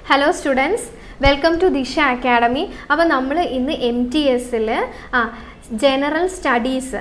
Hello students, welcome to Disha Academy. അപ്പോൾ നമ്മൾ ഇന്ന് MTSൽ ജനറൽ സ്റ്റഡീസ്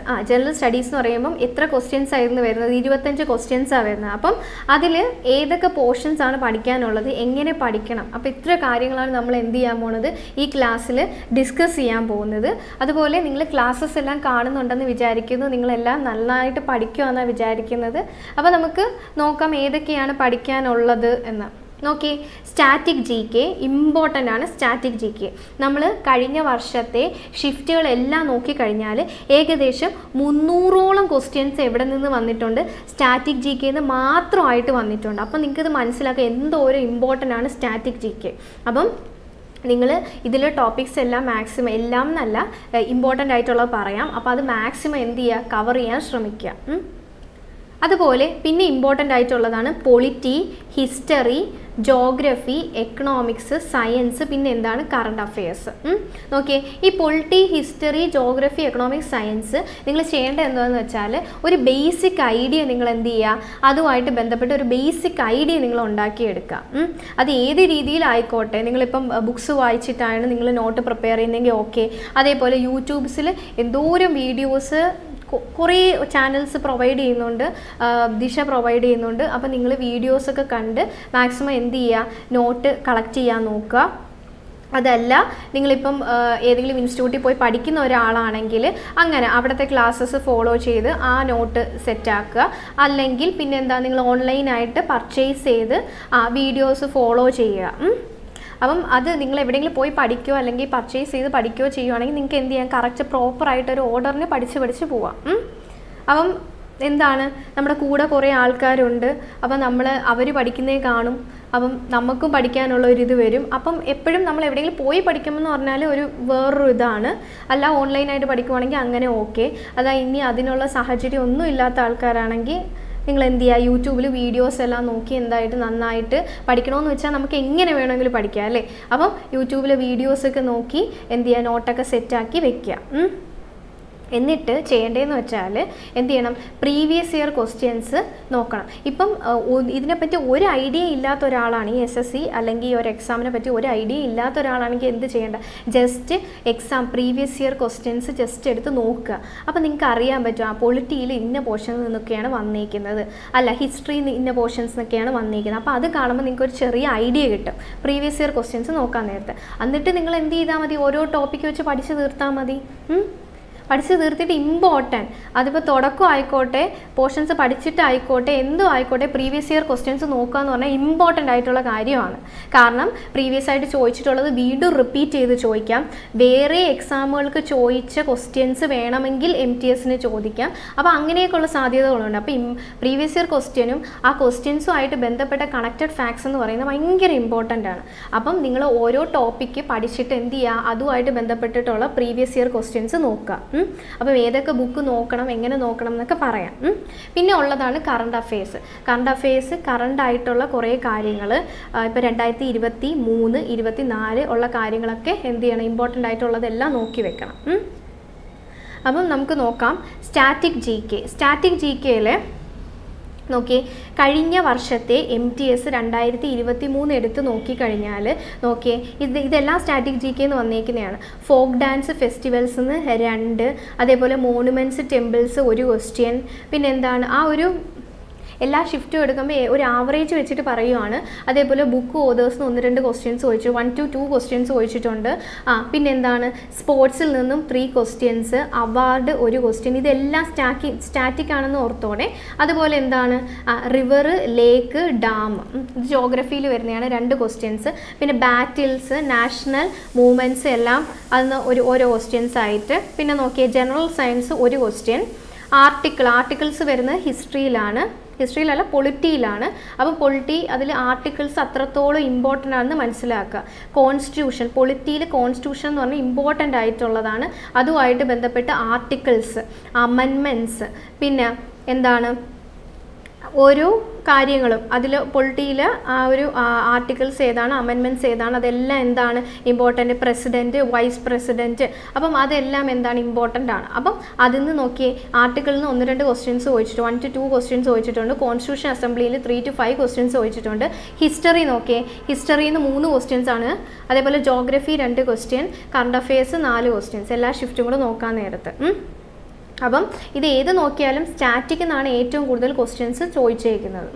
എന്ന് പറയുമ്പം എത്ര ക്വസ്റ്റ്യൻസ് ആയിരുന്നു വരുന്നത്? 25 ക്വസ്റ്റ്യൻസാണ് വരുന്നത്. അപ്പം അതിൽ ഏതൊക്കെ പോർഷൻസ് ആണ് പഠിക്കാനുള്ളത്, എങ്ങനെ പഠിക്കണം, അപ്പോൾ ഇത്ര കാര്യങ്ങളാണ് നമ്മൾ എന്ത് ചെയ്യാൻ പോകുന്നത് ഈ ക്ലാസ്സിൽ ഡിസ്കസ് ചെയ്യാൻ പോകുന്നത്. അതുപോലെ നിങ്ങൾ ക്ലാസ്സസ് എല്ലാം കാണുന്നുണ്ടെന്ന് വിചാരിക്കുന്നു, നിങ്ങളെല്ലാം നന്നായിട്ട് പഠിക്കുമെന്നാണ് വിചാരിക്കുന്നത്. അപ്പോൾ നമുക്ക് നോക്കാം ഏതൊക്കെയാണ് പഠിക്കാനുള്ളത് എന്ന്. നോക്കി, സ്റ്റാറ്റിക് ജി കെ ഇമ്പോർട്ടൻ്റ് ആണ്. സ്റ്റാറ്റിക് ജി കെ നമ്മൾ കഴിഞ്ഞ വർഷത്തെ ഷിഫ്റ്റുകളെല്ലാം നോക്കിക്കഴിഞ്ഞാൽ ഏകദേശം 300ഓളം ക്വസ്റ്റ്യൻസ് എവിടെ നിന്ന് വന്നിട്ടുണ്ട്? സ്റ്റാറ്റിക് ജി കെന്ന് മാത്രമായിട്ട് വന്നിട്ടുണ്ട്. അപ്പം നിങ്ങൾക്കിത് മനസ്സിലാക്കുക എന്തോരം ഇമ്പോർട്ടൻ്റ് ആണ് സ്റ്റാറ്റിക് ജി കെ. അപ്പം നിങ്ങൾ ഇതിലെ ടോപ്പിക്സ് എല്ലാം മാക്സിമം എല്ലാം എന്നല്ല ഇമ്പോർട്ടൻ്റ് ആയിട്ടുള്ളത് പറയാം. അപ്പോൾ അത് മാക്സിമം എന്ത് ചെയ്യുക, കവർ ചെയ്യാൻ ശ്രമിക്കുക. അതുപോലെ പിന്നെ ഇമ്പോർട്ടൻ്റ് ആയിട്ടുള്ളതാണ് polity, history, geography, economics, science, പിന്നെ എന്താണ് കറണ്ട് അഫെയർസ്. നോക്കിയേ, ഈ polity, history, geography, economics, science നിങ്ങൾ ചെയ്യേണ്ടത് എന്താണെന്ന് വെച്ചാൽ ഒരു ബേസിക് ഐഡിയ നിങ്ങൾ എന്ത് ചെയ്യുക, അതുമായിട്ട് ബന്ധപ്പെട്ട ഒരു ബേസിക് ഐഡിയ നിങ്ങൾ ഉണ്ടാക്കിയെടുക്കുക. അത് ഏത് രീതിയിലായിക്കോട്ടെ, നിങ്ങളിപ്പം ബുക്സ് വായിച്ചിട്ടാണ് നിങ്ങൾ നോട്ട് പ്രിപ്പയർ ചെയ്യുന്നതെങ്കിൽ ഓക്കെ. അതേപോലെ യൂട്യൂബ്സിൽ എന്തോരം വീഡിയോസ് കുറേ ചാനൽസ് പ്രൊവൈഡ് ചെയ്യുന്നുണ്ട്, ദിശ പ്രൊവൈഡ് ചെയ്യുന്നുണ്ട്. അപ്പോൾ നിങ്ങൾ വീഡിയോസൊക്കെ കണ്ട് മാക്സിമം എന്ത് ചെയ്യുക, നോട്ട് കളക്ട് ചെയ്യാൻ നോക്കുക. അതല്ല നിങ്ങളിപ്പം ഏതെങ്കിലും ഇൻസ്റ്റിറ്റ്യൂട്ടിൽ പോയി പഠിക്കുന്ന ഒരാളാണെങ്കിൽ അങ്ങനെ അവിടുത്തെ ക്ലാസ്സസ് ഫോളോ ചെയ്ത് ആ നോട്ട് സെറ്റാക്കുക. അല്ലെങ്കിൽ പിന്നെന്താ, നിങ്ങൾ ഓൺലൈനായിട്ട് പർച്ചേസ് ചെയ്ത് വീഡിയോസ് ഫോളോ ചെയ്യുക. അപ്പം അത് നിങ്ങൾ എവിടെയെങ്കിലും പോയി പഠിക്കുകയോ അല്ലെങ്കിൽ പർച്ചേസ് ചെയ്ത് പഠിക്കുകയോ ചെയ്യുകയാണെങ്കിൽ നിങ്ങൾക്ക് എന്ത് ചെയ്യാം, കറക്റ്റ് പ്രോപ്പറായിട്ടൊരു ഓർഡറിന് പഠിച്ച് പോവാം. അപ്പം എന്താണ്, നമ്മുടെ കൂടെ കുറേ ആൾക്കാരുണ്ട്. അപ്പം അവർ പഠിക്കുന്നേ കാണും. അപ്പം നമുക്കും പഠിക്കാനുള്ള ഒരു ഇത് വരും. അപ്പം എപ്പോഴും നമ്മൾ എവിടെയെങ്കിലും പോയി പഠിക്കുമെന്ന് പറഞ്ഞാൽ ഒരു വേറൊരു ഇതാണ്. അല്ല ഓൺലൈനായിട്ട് പഠിക്കുവാണെങ്കിൽ അങ്ങനെ ഓക്കെ. അതാ ഇനി അതിനുള്ള സാഹചര്യം ഒന്നും ഇല്ലാത്ത ആൾക്കാരാണെങ്കിൽ നിങ്ങൾ എന്ത് ചെയ്യുക, യൂട്യൂബിൽ വീഡിയോസ് എല്ലാം നോക്കി എന്തായിട്ട് നന്നായിട്ട് പഠിക്കണമെന്ന് വെച്ചാൽ നമുക്ക് എങ്ങനെ വേണമെങ്കിലും പഠിക്കാം അല്ലേ. അപ്പം യൂട്യൂബിലെ വീഡിയോസൊക്കെ നോക്കി എന്ത് ചെയ്യുക, നോട്ടൊക്കെ സെറ്റാക്കി വെക്കുക. എന്നിട്ട് ചെയ്യേണ്ടതെന്ന് വെച്ചാൽ എന്ത് ചെയ്യണം, പ്രീവിയസ് ഇയർ ക്വസ്റ്റ്യൻസ് നോക്കണം. ഇപ്പം ഇതിനെപ്പറ്റി ഒരു ഐഡിയ ഇല്ലാത്ത ഒരാളാണ് ഈ SSC അല്ലെങ്കിൽ ഈ ഒരു എക്സാമിനെ പറ്റി ഒരു ഐഡിയ ഇല്ലാത്ത ഒരാളാണെങ്കിൽ എന്ത് ചെയ്യേണ്ട, just previous year questions just എടുത്ത് നോക്കുക. അപ്പോൾ നിങ്ങൾക്ക് അറിയാൻ പറ്റും ആ പൊളിറ്റിയിൽ ഇന്ന പോർഷനിൽ നിന്നൊക്കെയാണ് വന്നിരിക്കുന്നത്, അല്ല ഹിസ്റ്ററിയിൽ ഇന്ന പോർഷൻസ് എന്നൊക്കെയാണ് വന്നിരിക്കുന്നത്. അപ്പോൾ അത് കാണുമ്പോൾ നിങ്ങൾക്ക് ഒരു ചെറിയ ഐഡിയ കിട്ടും പ്രീവിയസ് ഇയർ ക്വസ്റ്റ്യൻസ് നോക്കാൻ നേരത്തെ. എന്നിട്ട് നിങ്ങൾ എന്ത് ചെയ്താൽ മതി, ഓരോ ടോപ്പിക്ക് വെച്ച് പഠിച്ച് തീർത്താൽ മതി. പഠിച്ച് തീർത്തിട്ട് ഇമ്പോർട്ടൻറ്റ്, അതിപ്പോൾ തുടക്കം ആയിക്കോട്ടെ, പോർഷൻസ് പഠിച്ചിട്ടായിക്കോട്ടെ, എന്തും ആയിക്കോട്ടെ, പ്രീവിയസ് ഇയർ ക്വസ്റ്റ്യൻസ് നോക്കുക എന്ന് പറഞ്ഞാൽ ഇമ്പോർട്ടൻ്റ് ആയിട്ടുള്ള കാര്യമാണ്. കാരണം പ്രീവിയസ് ആയിട്ട് ചോദിച്ചിട്ടുള്ളത് വീണ്ടും റിപ്പീറ്റ് ചെയ്ത് ചോദിക്കാം. വേറെ എക്സാമുകൾക്ക് ചോദിച്ച ക്വസ്റ്റ്യൻസ് വേണമെങ്കിൽ MTSന് ചോദിക്കാം. അപ്പോൾ അങ്ങനെയൊക്കെയുള്ള സാധ്യതകളുണ്ട്. അപ്പോൾ പ്രീവിയസ് ഇയർ ക്വസ്റ്റ്യനും ആ ക്വസ്റ്റ്യൻസുമായിട്ട് ബന്ധപ്പെട്ട കണക്റ്റഡ് ഫാക്ട്സ് എന്ന് പറയുന്നത് ഭയങ്കര ഇമ്പോർട്ടൻ്റ് ആണ്. അപ്പം നിങ്ങൾ ഓരോ ടോപ്പിക്ക് പഠിച്ചിട്ട് എന്ത് ചെയ്യുക, അതുമായിട്ട് ബന്ധപ്പെട്ടിട്ടുള്ള പ്രീവിയസ് ഇയർ ക്വസ്റ്റ്യൻസ് നോക്കുക. അപ്പം ഏതൊക്കെ ബുക്ക് നോക്കണം, എങ്ങനെ നോക്കണം എന്നൊക്കെ പറയാം. പിന്നെ ഉള്ളതാണ് കറണ്ട് അഫെയർസ്. കറണ്ട് ആയിട്ടുള്ള കുറേ കാര്യങ്ങൾ ഇപ്പോൾ 2023, 2024 ഉള്ള കാര്യങ്ങളൊക്കെ എന്ത് ചെയ്യണം, ഇമ്പോർട്ടൻ്റ് ആയിട്ടുള്ളതെല്ലാം നോക്കി വെക്കണം. അപ്പം നമുക്ക് നോക്കാം സ്റ്റാറ്റിക് ജി കെയിൽ നോക്കി, കഴിഞ്ഞ വർഷത്തെ MTS 2023 എടുത്ത് നോക്കിക്കഴിഞ്ഞാൽ നോക്കിയേ, ഇതെല്ലാം സ്റ്റാറ്റിക് ജി കെ എന്ന് വന്നേക്കുന്നതാണ്. ഫോക്ക് ഡാൻസ് ഫെസ്റ്റിവൽസ് 2, അതേപോലെ മോണുമെൻറ്റ്സ് ടെമ്പിൾസ് 1 ക്വസ്റ്റ്യൻ. പിന്നെ എന്താണ്, ആ ഒരു എല്ലാ ഷിഫ്റ്റും എടുക്കുമ്പോൾ ഒരു ആവറേജ് വെച്ചിട്ട് പറയുവാണ്. അതേപോലെ ബുക്ക് ഓതേഴ്സിന് 1-2 ക്വസ്റ്റ്യൻസ് ചോദിച്ചു, 1 to 2 ക്വസ്റ്റ്യൻസ് ചോദിച്ചിട്ടുണ്ട്. പിന്നെ എന്താണ്, സ്പോർട്സിൽ നിന്നും 3 ക്വസ്റ്റ്യൻസ്, അവാർഡ് 1 ക്വസ്റ്റ്യൻ. ഇതെല്ലാം സ്റ്റാറ്റിക് ആണെന്ന് ഓർത്തോടെ. അതുപോലെ എന്താണ്, റിവർ, ലേക്ക്, ഡാം, ജോഗ്രഫിയിൽ വരുന്നതാണ് 2 ക്വസ്റ്റ്യൻസ്. പിന്നെ ബാറ്റിൽസ്, നാഷണൽ മൂവ്മെൻറ്റ്സ് എല്ലാം അതിന് ഓരോ ക്വസ്റ്റ്യൻസ് ആയിട്ട്. പിന്നെ നോക്കിയേ, ജനറൽ സയൻസ് 1 ക്വസ്റ്റ്യൻ. ആർട്ടിക്കിൾസ് വരുന്നത് ഹിസ്റ്ററിയിലല്ല പൊളിറ്റിയിലാണ്. അപ്പോൾ പൊളിറ്റി അതിൽ ആർട്ടിക്കിൾസ് അത്രത്തോളം ഇമ്പോർട്ടൻ്റ് ആണെന്ന് മനസ്സിലാക്കുക. കോൺസ്റ്റിറ്റ്യൂഷൻ, പൊളിറ്റിയിൽ കോൺസ്റ്റിറ്റ്യൂഷൻ എന്ന് പറഞ്ഞാൽ ഇമ്പോർട്ടൻ്റ് ആയിട്ടുള്ളതാണ്. അതുമായിട്ട് ബന്ധപ്പെട്ട് ആർട്ടിക്കിൾസ്, അമെൻമെൻറ്റ്സ്, പിന്നെ എന്താണ് ഓരോ കാര്യങ്ങളും അതിൽ പൊളിറ്റിയിൽ ആ ഒരു ആർട്ടിക്കിൾസ് ഏതാണ്, അമെൻമെൻറ്റ്സ് ഏതാണ്, അതെല്ലാം എന്താണ് ഇമ്പോർട്ടൻറ്റ്, പ്രസിഡൻറ്റ്, വൈസ് പ്രസിഡൻറ്റ്, അപ്പം അതെല്ലാം എന്താണ് ഇമ്പോർട്ടൻ്റ് ആണ്. അപ്പം അതിൽ നിന്ന് നോക്കിയേ, ആർട്ടിക്കിളിൽ നിന്ന് 1-2 ക്വസ്റ്റ്യൻസ് ചോദിച്ചിട്ട് 1 to 2 ക്വസ്റ്റ്യൻസ് ചോദിച്ചിട്ടുണ്ട്. കോൺസ്റ്റിറ്റ്യൂഷൻ അസംബ്ലിയിൽ 3 to 5 ക്വസ്റ്റ്യൻസ് ചോദിച്ചിട്ടുണ്ട്. ഹിസ്റ്ററി നോക്കിയേ, ഹിസ്റ്ററിയിൽ നിന്ന് 3 ക്വസ്റ്റ്യൻസ് ആണ്. അതേപോലെ geography 2 question, current affairs 4 questions, എല്ലാ ഷിഫ്റ്റും കൂടെ നോക്കാൻ നേരത്ത്. അപ്പം ഇത് ഏത് നോക്കിയാലും സ്റ്റാറ്റിക് എന്നാണ് ഏറ്റവും കൂടുതൽ ക്വസ്റ്റ്യൻസ് ചോദിച്ചേക്കുന്നത്.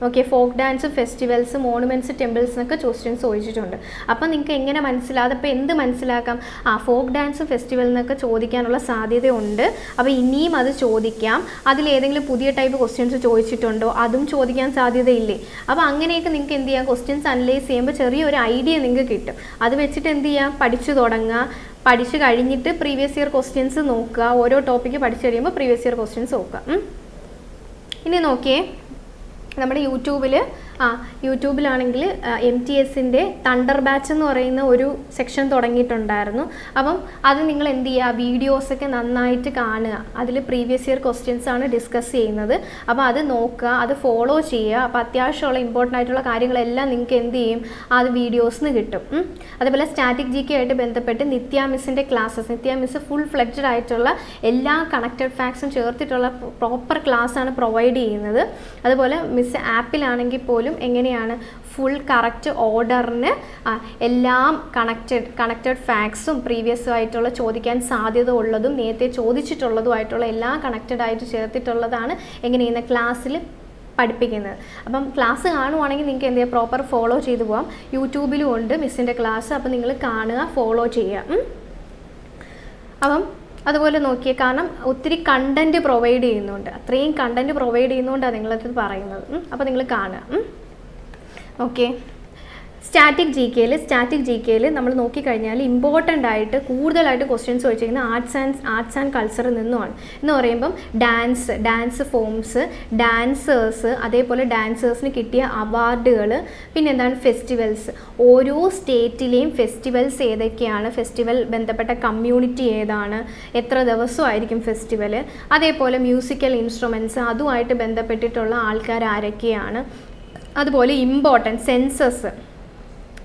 Okay, folk dance, festivals, monuments, temples എന്നൊക്കെ ക്വസ്റ്റ്യൻസ് ചോദിച്ചിട്ടുണ്ട്. അപ്പം നിങ്ങൾക്ക് എങ്ങനെ മനസ്സിലാതെ ഇപ്പോൾ എന്ത് മനസ്സിലാക്കാം? ഫോക്ക് ഡാൻസ്, ഫെസ്റ്റിവൽ എന്നൊക്കെ ചോദിക്കാനുള്ള സാധ്യതയുണ്ട്. അപ്പോൾ ഇനിയും അത് ചോദിക്കാം. അതിലേതെങ്കിലും പുതിയ ടൈപ്പ് ക്വസ്റ്റ്യൻസ് ചോദിച്ചിട്ടുണ്ടോ, അതും ചോദിക്കാൻ സാധ്യതയില്ലേ? അപ്പോൾ അങ്ങനെയൊക്കെ നിങ്ങൾക്ക് എന്ത് ചെയ്യാം, ക്വസ്റ്റ്യൻസ് അനലൈസ് ചെയ്യുമ്പോൾ ചെറിയൊരു ഐഡിയ നിങ്ങൾക്ക് കിട്ടും. അത് വെച്ചിട്ട് എന്ത് ചെയ്യാം, പഠിച്ചു തുടങ്ങുക. പഠിച്ചു കഴിഞ്ഞിട്ട് പ്രീവിയസ് ഇയർ ക്വസ്റ്റ്യൻസ് നോക്കുക. ഓരോ ടോപ്പിക്ക് പഠിച്ചു കഴിയുമ്പോൾ പ്രീവിയസ് ഇയർ ക്വസ്റ്റ്യൻസ് നോക്കുക. ഇനി നോക്കിയേ, നമ്മുടെ യൂട്യൂബിലാണെങ്കിൽ MTSൻ്റെ തണ്ടർ ബാച്ച് എന്ന് പറയുന്ന ഒരു സെക്ഷൻ തുടങ്ങിയിട്ടുണ്ടായിരുന്നു. അപ്പം അത് നിങ്ങൾ എന്ത് ചെയ്യുക, വീഡിയോസൊക്കെ നന്നായിട്ട് കാണുക. അതിൽ പ്രീവിയസ് ഇയർ ക്വസ്റ്റ്യൻസ് ആണ് ഡിസ്കസ് ചെയ്യുന്നത്. അപ്പോൾ അത് നോക്കുക, അത് ഫോളോ ചെയ്യുക. അപ്പോൾ അത്യാവശ്യമുള്ള ഇമ്പോർട്ടൻ്റ് ആയിട്ടുള്ള കാര്യങ്ങളെല്ലാം നിങ്ങൾക്ക് എന്ത് ചെയ്യും, അത് വീഡിയോസിന് കിട്ടും. അതേപോലെ സ്റ്റാറ്റിക് GK ആയിട്ട് ബന്ധപ്പെട്ട് നിത്യ മിസ്സിൻ്റെ ക്ലാസ്സസ്, നിത്യ മിസ് ഫുൾ ഫ്ലെഡ്ജഡ് ആയിട്ടുള്ള എല്ലാ കണക്റ്റഡ് ഫാക്ട്സും ചേർത്തിട്ടുള്ള പ്രോപ്പർ ക്ലാസ്സാണ് പ്രൊവൈഡ് ചെയ്യുന്നത്. അതുപോലെ മിസ് ആപ്പിലാണെങ്കിൽ പോലും എങ്ങനെയാണ് ഫുൾ കറക്റ്റ് ഓർഡറിന് എല്ലാം കണക്റ്റഡ് ഫാക്ട്സും പ്രീവിയസ് ആയിട്ടുള്ള ചോദിക്കാൻ സാധ്യത ഉള്ളതും നേരത്തെ ചോദിച്ചിട്ടുള്ളതുമായിട്ടുള്ള എല്ലാം കണക്റ്റഡ് ആയിട്ട് ചേർത്തിട്ടുള്ളതാണ് എങ്ങനെയാണ് ക്ലാസ്സിൽ പഠിപ്പിക്കുന്നത്. അപ്പം ക്ലാസ് കാണുവാണെങ്കിൽ നിങ്ങൾക്ക് എന്ത് ചെയ്യുക, പ്രോപ്പർ ഫോളോ ചെയ്തു പോകാം. യൂട്യൂബിലും ഉണ്ട് മിസ്സിൻ്റെ ക്ലാസ്. അപ്പം നിങ്ങൾ കാണുക, ഫോളോ ചെയ്യുക. അപ്പം അതുപോലെ നോക്കിയേ, കാരണം ഒത്തിരി കണ്ടൻറ്റ് പ്രൊവൈഡ് ചെയ്യുന്നുണ്ട്. അത്രയും കണ്ടൻറ്റ് പ്രൊവൈഡ് ചെയ്യുന്നതുകൊണ്ടാണ് നിങ്ങളത് പറയുന്നത്. അപ്പോൾ നിങ്ങൾ കാണുക. ഓക്കെ, സ്റ്റാറ്റിക് ജി കെയിൽ നമ്മൾ നോക്കിക്കഴിഞ്ഞാൽ ഇമ്പോർട്ടൻ്റ് ആയിട്ട് കൂടുതലായിട്ട് ക്വസ്റ്റ്യൻസ് ചോദിച്ചിരിക്കുന്നത് ആർട്സ് ആൻഡ് കൾച്ചറിൽ നിന്നുമാണ്. എന്ന് പറയുമ്പം ഡാൻസ് ഫോംസ്, ഡാൻസേഴ്സ്, അതേപോലെ ഡാൻസേഴ്സിന് കിട്ടിയ അവാർഡുകൾ, പിന്നെ എന്താണ് ഫെസ്റ്റിവൽസ്, ഓരോ സ്റ്റേറ്റിലെയും ഫെസ്റ്റിവൽസ് ഏതൊക്കെയാണ്, ഫെസ്റ്റിവൽ ബന്ധപ്പെട്ട കമ്മ്യൂണിറ്റി ഏതാണ്, എത്ര ദിവസമായിരിക്കും ഫെസ്റ്റിവൽ, അതേപോലെ മ്യൂസിക്കൽ ഇൻസ്ട്രുമെൻറ്റ്സ് അതുമായിട്ട് ബന്ധപ്പെട്ടിട്ടുള്ള ആൾക്കാർ ആരൊക്കെയാണ്. അതുപോലെ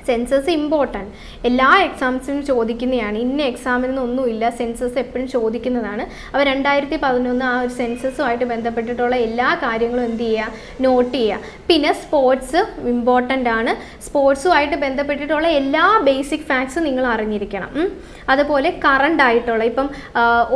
സെൻസസ് ഇമ്പോർട്ടൻറ്റ്, എല്ലാ എക്സാംസിനും ചോദിക്കുന്നതാണ്. ഇന്ന എക്സാമിനൊന്നുമില്ല, സെൻസസ് എപ്പോഴും ചോദിക്കുന്നതാണ്. അപ്പോൾ 2011 ആ ഒരു സെൻസസുമായിട്ട് ബന്ധപ്പെട്ടിട്ടുള്ള എല്ലാ കാര്യങ്ങളും എന്ത് ചെയ്യുക, നോട്ട് ചെയ്യുക. പിന്നെ സ്പോർട്സ് ഇമ്പോർട്ടൻ്റ് ആണ്. സ്പോർട്സുമായിട്ട് ബന്ധപ്പെട്ടിട്ടുള്ള എല്ലാ ബേസിക് ഫാക്ട്സും നിങ്ങൾ അറിഞ്ഞിരിക്കണം. അതുപോലെ കറണ്ട് ആയിട്ടുള്ള ഇപ്പം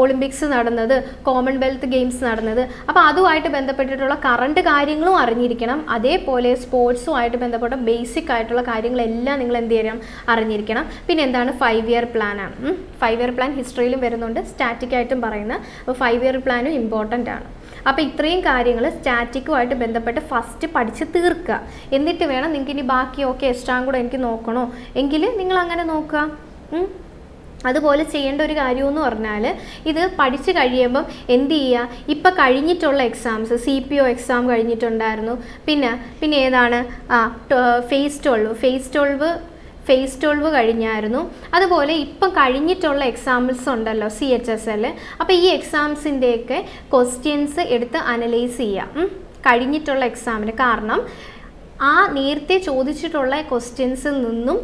ഒളിമ്പിക്സ് നടന്നത്, കോമൺവെൽത്ത് ഗെയിംസ് നടന്നത്, അപ്പോൾ അതുമായിട്ട് ബന്ധപ്പെട്ടിട്ടുള്ള കറണ്ട് കാര്യങ്ങളും അറിഞ്ഞിരിക്കണം. അതേപോലെ സ്പോർട്സുമായിട്ട് ബന്ധപ്പെട്ട ബേസിക് ആയിട്ടുള്ള കാര്യങ്ങളെല്ലാം നിങ്ങൾ എന്ത് ചെയ്യണം, അറിഞ്ഞിരിക്കണം. പിന്നെ എന്താണ് 5 ഇയർ പ്ലാനാണ്. 5 ഇയർ പ്ലാൻ ഹിസ്റ്ററിയിലും വരുന്നുണ്ട്, സ്റ്റാറ്റിക്കായിട്ടും പറയുന്നത്. അപ്പോൾ 5 ഇയർ പ്ലാനും ഇമ്പോർട്ടൻ്റ് ആണ്. അപ്പോൾ ഇത്രയും കാര്യങ്ങൾ സ്റ്റാറ്റിക്കുമായിട്ട് ബന്ധപ്പെട്ട് ഫസ്റ്റ് പഠിച്ച് തീർക്കുക. എന്നിട്ട് വേണം നിങ്ങൾക്ക് ഇനി ബാക്കിയൊക്കെ എക്സ്ട്രാ കൂടെ എനിക്ക് നോക്കണോ എങ്കിൽ നിങ്ങൾ അങ്ങനെ നോക്കുക. അതുപോലെ ചെയ്യേണ്ട ഒരു കാര്യമെന്ന് പറഞ്ഞാൽ, ഇത് പഠിച്ച് കഴിയുമ്പം എന്ത് ചെയ്യുക, ഇപ്പം കഴിഞ്ഞിട്ടുള്ള എക്സാംസ്, CPO എക്സാം കഴിഞ്ഞിട്ടുണ്ടായിരുന്നു. പിന്നെ ഏതാണ് ഫേസ് 12 കഴിഞ്ഞായിരുന്നു. അതുപോലെ ഇപ്പം കഴിഞ്ഞിട്ടുള്ള എക്സാംസ് ഉണ്ടല്ലോ CHSL. അപ്പോൾ ഈ എക്സാംസിൻ്റെയൊക്കെ ക്വസ്റ്റ്യൻസ് എടുത്ത് അനലൈസ് ചെയ്യുക കഴിഞ്ഞിട്ടുള്ള എക്സാമിന്. കാരണം ആ നേരത്തെ ചോദിച്ചിട്ടുള്ള ക്വസ്റ്റ്യൻസിൽ നിന്നും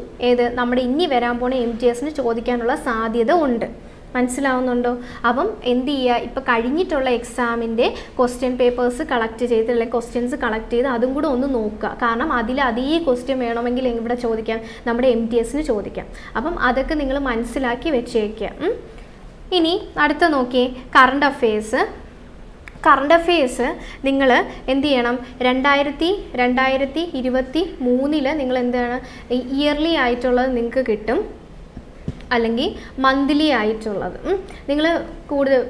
നമ്മുടെ ഇനി വരാൻ പോണ MTSന് ചോദിക്കാനുള്ള സാധ്യത ഉണ്ട്. മനസ്സിലാവുന്നുണ്ടോ? അപ്പം എന്ത് ചെയ്യുക, ഇപ്പോൾ കഴിഞ്ഞിട്ടുള്ള എക്സാമിൻ്റെ ക്വസ്റ്റ്യൻ പേപ്പേഴ്സ് കളക്ട് ചെയ്ത്, അല്ലെങ്കിൽ ക്വസ്റ്റ്യൻസ് കളക്ട് ചെയ്ത് അതും കൂടെ ഒന്ന് നോക്കുക. കാരണം അതിൽ അതേ ക്വസ്റ്റ്യൻ വേണമെങ്കിൽ ഇവിടെ ചോദിക്കാം, നമ്മുടെ MTSന് ചോദിക്കാം. അപ്പം അതൊക്കെ നിങ്ങൾ മനസ്സിലാക്കി വെച്ചേക്കുക. ഇനി അടുത്ത നോക്കിയേ, കറണ്ട് അഫെയർസ് നിങ്ങൾ എന്ത് ചെയ്യണം, 2023 നിങ്ങൾ എന്താണ് ഇയർലി ആയിട്ടുള്ളത് നിങ്ങൾക്ക് കിട്ടും, അല്ലെങ്കിൽ മന്ത്ലി ആയിട്ടുള്ളത്. നിങ്ങൾ കൂടുതൽ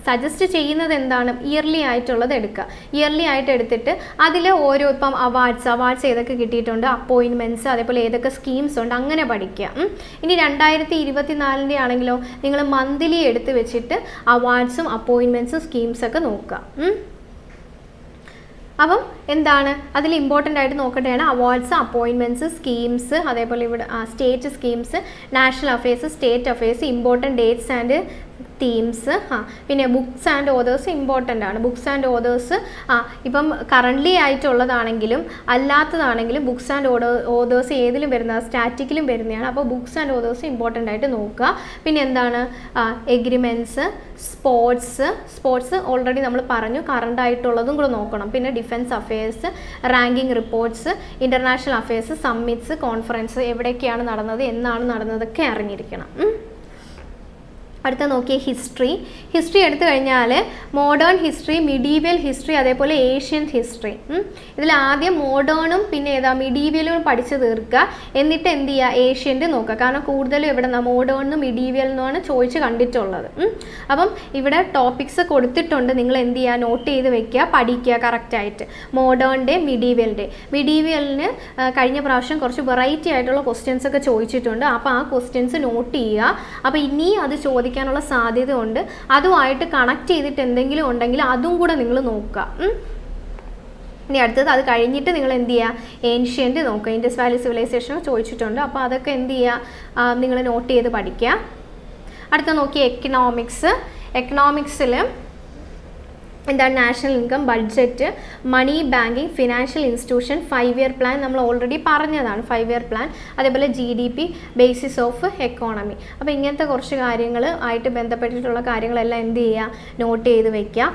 സജസ്റ്റ് ചെയ്യുന്നത് എന്താണ്, ഇയർലി ആയിട്ടുള്ളത് എടുക്കുക. ഇയർലി ആയിട്ട് എടുത്തിട്ട് അതിൽ ഓരോ ഇപ്പം അവാർഡ്സ് ഏതൊക്കെ കിട്ടിയിട്ടുണ്ട്, അപ്പോയിൻമെൻറ്റ്സ്, അതേപോലെ ഏതൊക്കെ സ്കീംസ് ഉണ്ട്, അങ്ങനെ പഠിക്കുക. ഇനി 2024 ആണെങ്കിലോ നിങ്ങൾ മന്ത്ലി എടുത്ത് വെച്ചിട്ട് അവാർഡ്സും അപ്പോയിൻമെൻറ്റ്സും സ്കീംസൊക്കെ നോക്കുക. അപ്പം എന്താണ് അതിൽ ഇമ്പോർട്ടൻ്റ് ആയിട്ട് നോക്കേണ്ടതാണ് അവാർഡ്സ്, അപ്പോയിൻമെൻറ്റ്സ്, സ്കീംസ്, അതേപോലെ ഇവിടെ state schemes, national affairs, state affairs, important dates and themes. പിന്നെ ബുക്സ് ആൻഡ് ഓതേഴ്സ് ഇമ്പോർട്ടൻ്റ് ആണ്. ബുക്സ് ആൻഡ് ഓതേഴ്സ് ഇപ്പം കറൻ്റ്ലി ആയിട്ടുള്ളതാണെങ്കിലും അല്ലാത്തതാണെങ്കിലും ബുക്സ് ആൻഡ് ഓതേഴ്സ് ഏതിലും വരുന്നത് സ്റ്റാറ്റിക്കിലും വരുന്നതാണ്. അപ്പോൾ ബുക്സ് ആൻഡ് ഓതേഴ്സ് ഇമ്പോർട്ടൻ്റ് ആയിട്ട് നോക്കുക. പിന്നെ എന്താണ് എഗ്രിമെൻറ്റ്സ്, സ്പോർട്സ് ഓൾറെഡി നമ്മൾ പറഞ്ഞു, കറണ്ട് ആയിട്ടുള്ളതും കൂടെ നോക്കണം. പിന്നെ defence affairs, ranking reports, international affairs, summits, conference, എവിടെയൊക്കെയാണ് നടന്നത്, എന്നാണ് നടന്നതൊക്കെ അറിഞ്ഞിരിക്കണം. അടുത്ത നോക്കിയേ ഹിസ്റ്ററി എടുത്തു കഴിഞ്ഞാൽ മോഡേൺ ഹിസ്റ്ററി, മിഡീവിയൽ ഹിസ്റ്ററി, അതേപോലെ ഏഷ്യൻ ഹിസ്റ്ററി. ഇതിൽ ആദ്യം മോഡേണും പിന്നെ മിഡീവിയലും പഠിച്ചു തീർക്കുക. എന്നിട്ട് എന്ത് ചെയ്യുക, ഏഷ്യൻ്റെ നോക്കുക. കാരണം കൂടുതലും ഇവിടെ മോഡേണും മിഡീവിയലിനുമാണ് ചോദിച്ച് കണ്ടിട്ടുള്ളത്. അപ്പം ഇവിടെ ടോപ്പിക്സ് കൊടുത്തിട്ടുണ്ട്, നിങ്ങൾ എന്ത് ചെയ്യുക, നോട്ട് ചെയ്ത് വെക്കുക, പഠിക്കുക കറക്റ്റായിട്ട്. മോഡേണിൻ്റെ മിഡീവിയലിന് കഴിഞ്ഞ പ്രാവശ്യം കുറച്ച് വെറൈറ്റി ആയിട്ടുള്ള ക്വസ്റ്റ്യൻസ് ഒക്കെ ചോദിച്ചിട്ടുണ്ട്. അപ്പോൾ ആ ക്വസ്റ്റ്യൻസ് നോട്ട് ചെയ്യുക. അപ്പോൾ ഇനി അത് ചോദിക്കാനുള്ള സാധ്യത ഉണ്ട്. അതുമായിട്ട് കണക്ട് ചെയ്തിട്ട് എന്തെങ്കിലും ഉണ്ടെങ്കിൽ അതും കൂടെ നിങ്ങൾ നോക്കുക. ഇനി അടുത്തത് അത് കഴിഞ്ഞിട്ട് നിങ്ങൾ എന്ത് ചെയ്യുക, ഏൻഷ്യൻ്റ് നോക്കുക. ഇൻഡസ് വാലി സിവിലൈസേഷൻ ചോദിച്ചിട്ടുണ്ട്. അപ്പോൾ അതൊക്കെ എന്ത് ചെയ്യുക, നിങ്ങൾ നോട്ട് ചെയ്ത് പഠിക്കുക. അടുത്ത നോക്കിയ എക്കണോമിക്സിൽ എന്താണ് national income, budget, money, banking, financial institution, 5 year plan നമ്മൾ ഓൾറെഡി പറഞ്ഞതാണ്. 5 ഇയർ പ്ലാൻ, അതേപോലെ GDP, ബേസിസ് ഓഫ് എക്കോണമി. അപ്പോൾ ഇങ്ങനത്തെ കുറച്ച് കാര്യങ്ങൾ ആയിട്ട് ബന്ധപ്പെട്ടിട്ടുള്ള കാര്യങ്ങളെല്ലാം എന്ത് ചെയ്യുക, നോട്ട് ചെയ്ത് വയ്ക്കുക.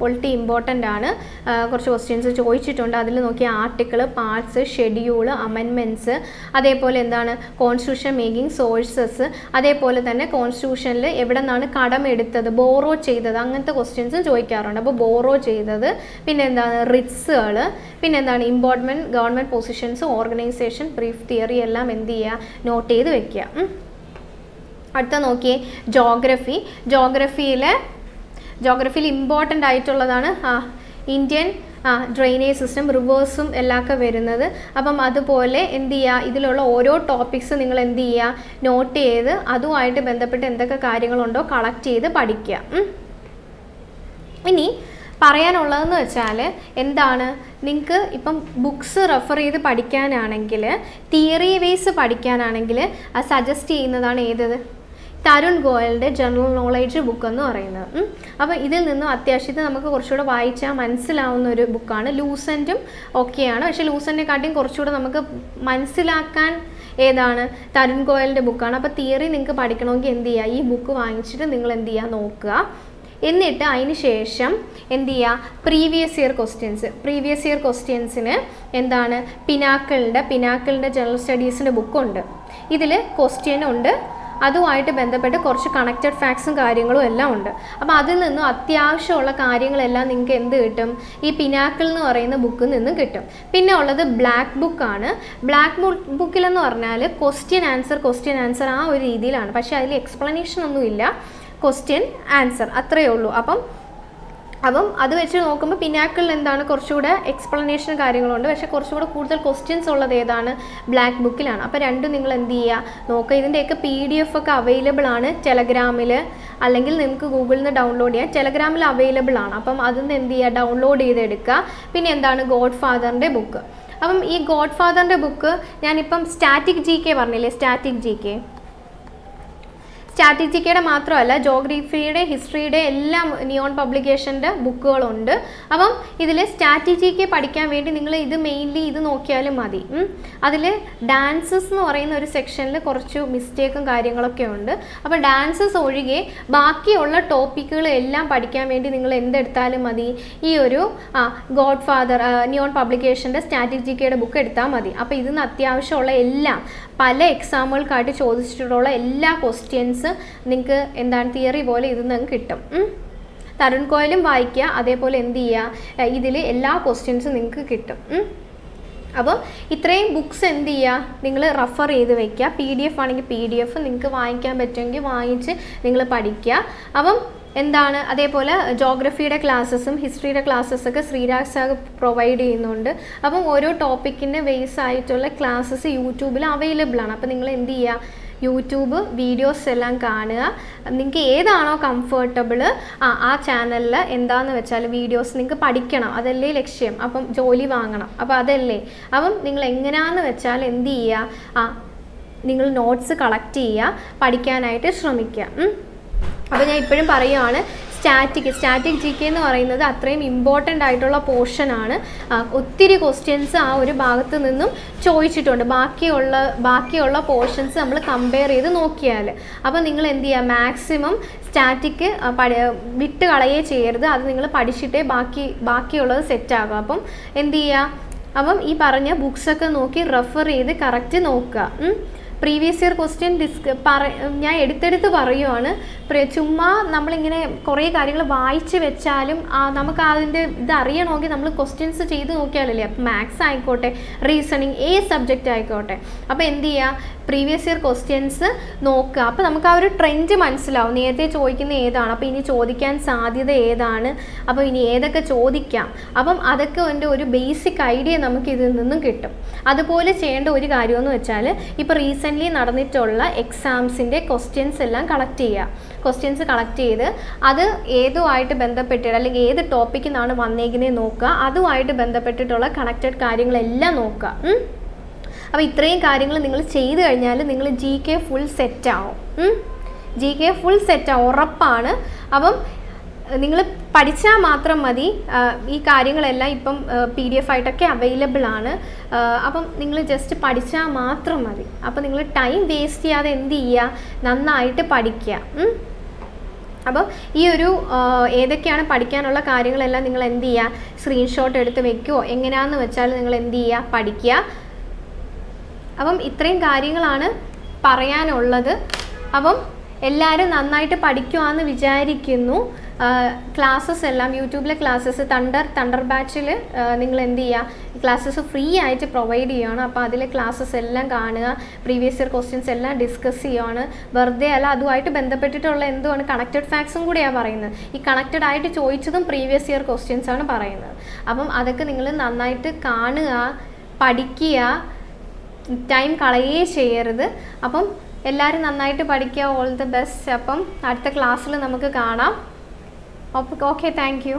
പൊളിറ്റി ഇമ്പോർട്ടൻ്റ് ആണ്. കുറച്ച് ക്വസ്റ്റ്യൻസ് ചോദിച്ചിട്ടുണ്ട്. അതിൽ നോക്കിയ ആർട്ടിക്കിൾ, പാർട്സ്, ഷെഡ്യൂൾ, അമെൻമെൻറ്റ്സ്, അതേപോലെ എന്താണ് കോൺസ്റ്റിറ്റ്യൂഷൻ മേക്കിംഗ്, സോഴ്സസ്, അതേപോലെ തന്നെ കോൺസ്റ്റിറ്റ്യൂഷനിൽ എവിടെ നിന്നാണ് കടമെടുത്തത്, ബോറോ ചെയ്തത്, അങ്ങനത്തെ ക്വസ്റ്റ്യൻസും ചോദിക്കാറുണ്ട്. അപ്പോൾ ബോറോ ചെയ്തത്, പിന്നെ എന്താണ് റിറ്റ്സുകൾ, പിന്നെ എന്താണ് important government positions, organisation, brief theory എല്ലാം എന്ത് ചെയ്യുക, നോട്ട് ചെയ്ത് വെക്കുക. അടുത്ത നോക്കിയേ ജോഗ്രഫിയിൽ ഇമ്പോർട്ടൻ്റ് ആയിട്ടുള്ളതാണ് ഇന്ത്യൻ ഡ്രെയിനേജ് സിസ്റ്റം, റിവേഴ്സും എല്ലാമൊക്കെ വരുന്നത്. അപ്പം അതുപോലെ എന്ത് ചെയ്യുക, ഇതിലുള്ള ഓരോ ടോപ്പിക്സ് നിങ്ങൾ എന്ത് ചെയ്യുക, നോട്ട് ചെയ്ത് അതുമായിട്ട് ബന്ധപ്പെട്ട് എന്തൊക്കെ കാര്യങ്ങളുണ്ടോ കളക്ട് ചെയ്ത് പഠിക്കുക. ഇനി പറയാനുള്ളതെന്ന് വെച്ചാൽ എന്താണ്, നിങ്ങൾക്ക് ഇപ്പം ബുക്സ് റെഫർ ചെയ്ത് പഠിക്കാനാണെങ്കിൽ, തിയറി വേസ് പഠിക്കാനാണെങ്കിൽ സജസ്റ്റ് ചെയ്യുന്നതാണ് ഏത്, തരുൺ ഗോയലിൻ്റെ ജനറൽ നോളേജ് ബുക്ക് എന്ന് പറയുന്നത്. അപ്പോൾ ഇതിൽ നിന്നും അത്യാവശ്യത്തിന് നമുക്ക് കുറച്ചുകൂടെ വായിച്ചാൽ മനസ്സിലാവുന്ന ഒരു ബുക്കാണ്. ലൂസൻറ്റും ഒക്കെയാണ്, പക്ഷേ ലൂസൻറ്റിനെക്കാട്ടിയും കുറച്ചുകൂടെ നമുക്ക് മനസ്സിലാക്കാൻ ഏതാണ്, തരുൺ ഗോയലിൻ്റെ ബുക്കാണ്. അപ്പോൾ തിയറി നിങ്ങൾക്ക് പഠിക്കണമെങ്കിൽ എന്ത് ചെയ്യുക, ഈ ബുക്ക് വാങ്ങിച്ചിട്ട് നിങ്ങൾ എന്ത് ചെയ്യുക, നോക്കുക. എന്നിട്ട് അതിന് ശേഷം എന്ത് ചെയ്യുക, പ്രീവിയസ് ഇയർ ക്വസ്റ്റ്യൻസിന് എന്താണ് പിനാക്കിളിൻ്റെ ജനറൽ സ്റ്റഡീസിൻ്റെ ബുക്കുണ്ട്. ഇതിൽ ക്വസ്റ്റ്യൻ ഉണ്ട്, അതുമായിട്ട് ബന്ധപ്പെട്ട് കുറച്ച് കണക്റ്റഡ് ഫാക്ട്സും കാര്യങ്ങളും എല്ലാം ഉണ്ട്. അപ്പോൾ അതിൽ നിന്നും അത്യാവശ്യമുള്ള കാര്യങ്ങളെല്ലാം നിങ്ങൾക്ക് എന്ത് കിട്ടും, ഈ പിനാക്കിൾ എന്ന് പറയുന്ന ബുക്കിൽ നിന്നും കിട്ടും. പിന്നെ ഉള്ളത് ബ്ലാക്ക് ബുക്കാണ്. ബ്ലാക്ക് ബുക്കിലെന്ന് പറഞ്ഞാൽ ക്വസ്റ്റ്യൻ ആൻസർ ആ ഒരു രീതിയിലാണ്. പക്ഷേ അതിൽ എക്സ്പ്ലനേഷൻ ഒന്നുമില്ല, ക്വസ്റ്റ്യൻ ആൻസർ അത്രയേ ഉള്ളൂ. അപ്പം അത് വെച്ച് നോക്കുമ്പോൾ പിനാക്കിളിൽ എന്താണ് കുറച്ചുകൂടെ എക്സ്പ്ലനേഷൻ കാര്യങ്ങളുണ്ട്. പക്ഷേ കുറച്ചുകൂടെ കൂടുതൽ ക്വസ്റ്റ്യൻസ് ഉള്ളത് ഏതാണ്, ബ്ലാക്ക് ബുക്കിലാണ്. അപ്പോൾ രണ്ടും നിങ്ങൾ എന്ത് ചെയ്യുക, നോക്കുക. ഇതിൻ്റെയൊക്കെ PDF ഒക്കെ അവൈലബിൾ ആണ് ടെലഗ്രാമിൽ, അല്ലെങ്കിൽ നിങ്ങൾക്ക് ഗൂഗിളിൽ നിന്ന് ഡൗൺലോഡ് ചെയ്യാം. ടെലഗ്രാമിൽ അവൈലബിൾ ആണ്. അപ്പം അതിന്ന് എന്ത് ചെയ്യുക, ഡൗൺലോഡ് ചെയ്തെടുക്കുക. പിന്നെ എന്താണ് ഗോഡ് ഫാദറിൻ്റെ ബുക്ക്. അപ്പം ഈ ഗോഡ് ഫാദറിൻ്റെ ബുക്ക് ഞാനിപ്പം സ്റ്റാറ്റിക് GK പറഞ്ഞില്ലേ, സ്റ്റാറ്റിക് ജിയുടെ മാത്രമല്ല ജോഗ്രഫിയുടെ ഹിസ്റ്ററിയുടെ എല്ലാം നിയോൺ പബ്ലിക്കേഷൻ്റെ ബുക്കുകളുണ്ട്. അപ്പം ഇതിൽ സ്റ്റാറ്റിക് പഠിക്കാൻ വേണ്ടി നിങ്ങൾ ഇത് മെയിൻലി ഇത് നോക്കിയാലും മതി. അതിൽ ഡാൻസസ് എന്ന് പറയുന്ന ഒരു സെക്ഷനിൽ കുറച്ച് മിസ്റ്റേക്കും കാര്യങ്ങളൊക്കെ ഉണ്ട്. അപ്പോൾ ഡാൻസസ് ഒഴികെ ബാക്കിയുള്ള ടോപ്പിക്കുകൾ എല്ലാം പഠിക്കാൻ വേണ്ടി നിങ്ങൾ എന്തെടുത്താലും മതി, ഈ ഒരു ഗോഡ് ഫാദർ നിയോൺ പബ്ലിക്കേഷൻ്റെ സ്റ്റാറ്റിക് ജിയുടെ ബുക്ക് എടുത്താൽ മതി. അപ്പോൾ ഇതിന് അത്യാവശ്യമുള്ള എല്ലാം പല എക്സാമുകൾക്കായിട്ട് ചോദിച്ചിട്ടുള്ള എല്ലാ ക്വസ്റ്റ്യൻസ് നിങ്ങൾക്ക് എന്താണ് തിയറി പോലെ ഇത് നിങ്ങൾക്ക് കിട്ടും. തരുൺ ഗോയലും വായിക്കുക, അതേപോലെ എന്ത് ചെയ്യുക, ഇതിൽ എല്ലാ ക്വസ്റ്റ്യൻസും നിങ്ങൾക്ക് കിട്ടും. അപ്പം ഇത്രയും ബുക്സ് എന്ത് ചെയ്യുക, നിങ്ങൾ റെഫർ ചെയ്ത് വയ്ക്കുക. PDF ആണെങ്കിൽ PDF നിങ്ങൾക്ക് വാങ്ങിക്കാൻ പറ്റുമെങ്കിൽ വാങ്ങിച്ച് നിങ്ങൾ പഠിക്കുക. അപ്പം എന്താണ് അതേപോലെ ജോഗ്രഫിയുടെ ക്ലാസ്സസും ഹിസ്റ്ററിയുടെ ക്ലാസ്സസൊക്കെ ശ്രീരാജ് സാർ പ്രൊവൈഡ് ചെയ്യുന്നുണ്ട്. അപ്പം ഓരോ ടോപ്പിക്കിൻ്റെ ബേസ് ആയിട്ടുള്ള ക്ലാസ്സസ് യൂട്യൂബിൽ അവൈലബിൾ ആണ്. അപ്പോൾ നിങ്ങൾ എന്ത് ചെയ്യുക, യൂട്യൂബ് വീഡിയോസ് എല്ലാം കാണുക. നിങ്ങൾക്ക് ഏതാണോ കംഫർട്ടബിൾ ആ ചാനലിൽ എന്താണെന്ന് വെച്ചാൽ വീഡിയോസ് നിങ്ങൾക്ക് പഠിക്കണം, അതല്ലേ ലക്ഷ്യം. അപ്പം ജോലി വാങ്ങണം, അപ്പോൾ അതല്ലേ. അപ്പം നിങ്ങൾ എങ്ങനെയാണെന്ന് വെച്ചാൽ എന്ത് ചെയ്യുക, നിങ്ങൾ നോട്ട്സ് കളക്ട് ചെയ്യുക, പഠിക്കാനായിട്ട് ശ്രമിക്കുക. അപ്പോൾ ഞാൻ ഇപ്പോഴും പറയുകയാണ്, സ്റ്റാറ്റിക് ജി കെ എന്ന് പറയുന്നത് അത്രയും ഇമ്പോർട്ടൻ്റ് ആയിട്ടുള്ള പോർഷനാണ്. ഒത്തിരി ക്വസ്റ്റ്യൻസ് ആ ഒരു ഭാഗത്ത് നിന്നും ചോദിച്ചിട്ടുണ്ട്. ബാക്കിയുള്ള പോർഷൻസ് നമ്മൾ കമ്പയർ ചെയ്ത് നോക്കിയാൽ. അപ്പോൾ നിങ്ങൾ എന്ത് ചെയ്യുക, മാക്സിമം സ്റ്റാറ്റിക് വിട്ട് കളയേ ചെയ്യരുത്. അത് നിങ്ങൾ പഠിച്ചിട്ടേ ബാക്കിയുള്ളത് സെറ്റാകുക. അപ്പം എന്ത് ചെയ്യുക, അപ്പം ഈ പറഞ്ഞ ബുക്സൊക്കെ നോക്കി റെഫർ ചെയ്ത് കറക്റ്റ് നോക്കുക. പ്രീവിയസ് ഇയർ ക്വസ്റ്റ്യൻ ഞാൻ എടുത്തെടുത്ത് പറയുവാണ്. ചുമ്മാ നമ്മളിങ്ങനെ കുറേ കാര്യങ്ങൾ വായിച്ച് വെച്ചാലും നമുക്ക് അതിൻ്റെ ഇത് അറിയണമെങ്കിൽ നമ്മൾ ക്വസ്റ്റ്യൻസ് ചെയ്ത് നോക്കിയാലല്ലേ. അപ്പം മാത്സ് ആയിക്കോട്ടെ, റീസണിങ്, ഏത് സബ്ജക്റ്റ് ആയിക്കോട്ടെ. അപ്പോൾ എന്ത് ചെയ്യുക, പ്രീവിയസ് ഇയർ ക്വസ്റ്റ്യൻസ് നോക്കുക. അപ്പോൾ നമുക്ക് ആ ഒരു ട്രെൻഡ് മനസ്സിലാവും, നേരത്തെ ചോദിക്കുന്ന ഏതാണ്, അപ്പോൾ ഇനി ചോദിക്കാൻ സാധ്യത ഏതാണ്, അപ്പോൾ ഇനി ഏതൊക്കെ ചോദിക്കാം. അപ്പം അതൊക്കെ എൻ്റെ ഒരു ബേസിക് ഐഡിയ നമുക്ക് ഇതിൽ നിന്നും കിട്ടും. അതുപോലെ ചെയ്യേണ്ട ഒരു കാര്യമെന്ന് വെച്ചാൽ, ഇപ്പോൾ റീസെൻ്റ്ലി നടന്നിട്ടുള്ള എക്സാംസിൻ്റെ ക്വസ്റ്റ്യൻസ് എല്ലാം കളക്ട് ചെയ്യുക. ക്വസ്റ്റ്യൻസ് കളക്ട് ചെയ്ത് അത് ഏതുമായിട്ട് ബന്ധപ്പെട്ടിട്ട് അല്ലെങ്കിൽ ഏത് ടോപ്പിക്കിൽ നിന്നാണ് വന്നേക്കുന്നത് നോക്കുക. അതുമായിട്ട് ബന്ധപ്പെട്ടിട്ടുള്ള കണക്റ്റഡ് കാര്യങ്ങളെല്ലാം നോക്കുക. അപ്പോൾ ഇത്രയും കാര്യങ്ങൾ നിങ്ങൾ ചെയ്ത് കഴിഞ്ഞാൽ നിങ്ങൾ ജി കെ ഫുൾ സെറ്റാവും. ജി കെ ഫുൾ സെറ്റാവും, ഉറപ്പാണ്. അപ്പം നിങ്ങൾ പഠിച്ചാൽ മാത്രം മതി. ഈ കാര്യങ്ങളെല്ലാം ഇപ്പം PDF ആയിട്ടൊക്കെ അവൈലബിൾ ആണ്. അപ്പം നിങ്ങൾ ജസ്റ്റ് പഠിച്ചാൽ മാത്രം മതി. അപ്പം നിങ്ങൾ ടൈം വേസ്റ്റ് ചെയ്യാതെ എന്ത് ചെയ്യുക, നന്നായിട്ട് പഠിക്കുക. അപ്പോൾ ഈ ഒരു ഏതൊക്കെയാണ് പഠിക്കാനുള്ള കാര്യങ്ങളെല്ലാം നിങ്ങൾ എന്ത് ചെയ്യുക, സ്ക്രീൻഷോട്ട് എടുത്ത് വെക്കുകയോ എങ്ങനെയാണെന്ന് വെച്ചാൽ നിങ്ങൾ എന്ത് ചെയ്യുക, പഠിക്കുക. അപ്പം ഇത്രയും കാര്യങ്ങളാണ് പറയാനുള്ളത്. അപ്പം എല്ലാവരും നന്നായിട്ട് പഠിക്കുവാന്ന് വിചാരിക്കുന്നു. ക്ലാസ്സസ് എല്ലാം യൂട്യൂബിലെ ക്ലാസ്സസ് തണ്ടർ ബാച്ചിൽ നിങ്ങൾ എന്ത് ചെയ്യുക, ക്ലാസ്സസ് ഫ്രീ ആയിട്ട് പ്രൊവൈഡ് ചെയ്യുകയാണ്. അപ്പോൾ അതിലെ ക്ലാസ്സസ് എല്ലാം കാണുക, പ്രീവിയസ് ഇയർ ക്വസ്റ്റ്യൻസ് എല്ലാം ഡിസ്കസ് ചെയ്യുകയാണ്. വെറുതെ അല്ല, അതുമായിട്ട് ബന്ധപ്പെട്ടിട്ടുള്ള എന്തുമാണ് കണക്റ്റഡ് ഫാക്ട്സും കൂടിയാണ് പറയുന്നത്. ഈ കണക്റ്റഡ് ആയിട്ട് ചോദിച്ചതും പ്രീവിയസ് ഇയർ ക്വസ്റ്റ്യൻസ് ആണ് പറയുന്നത്. അപ്പം അതൊക്കെ നിങ്ങൾ നന്നായിട്ട് കാണുക, പഠിക്കുക, ടൈം കളയേ ചെയ്യരുത്. അപ്പം എല്ലാവരും നന്നായിട്ട് പഠിക്കുക. All the best. അപ്പം അടുത്ത ക്ലാസ്സിൽ നമുക്ക് കാണാം. Okay, thank you.